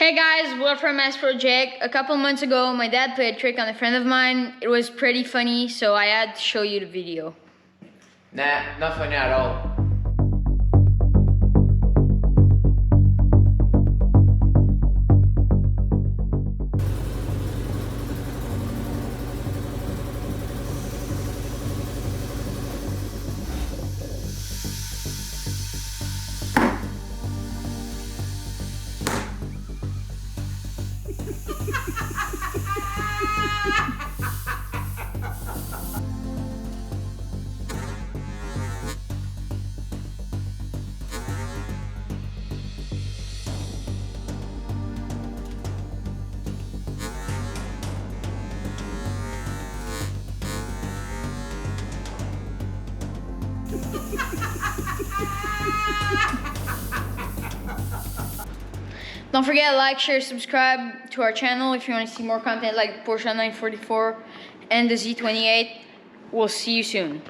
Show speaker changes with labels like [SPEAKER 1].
[SPEAKER 1] Hey guys, Will from Mass Project. A couple months ago, my dad played a trick on a friend of mine. It was pretty funny, so I had to show you the video.
[SPEAKER 2] Nah, not funny at all.
[SPEAKER 1] Don't forget to like, share, subscribe to our channel if you want to see more content like Porsche 944 and the Z28. We'll see you soon.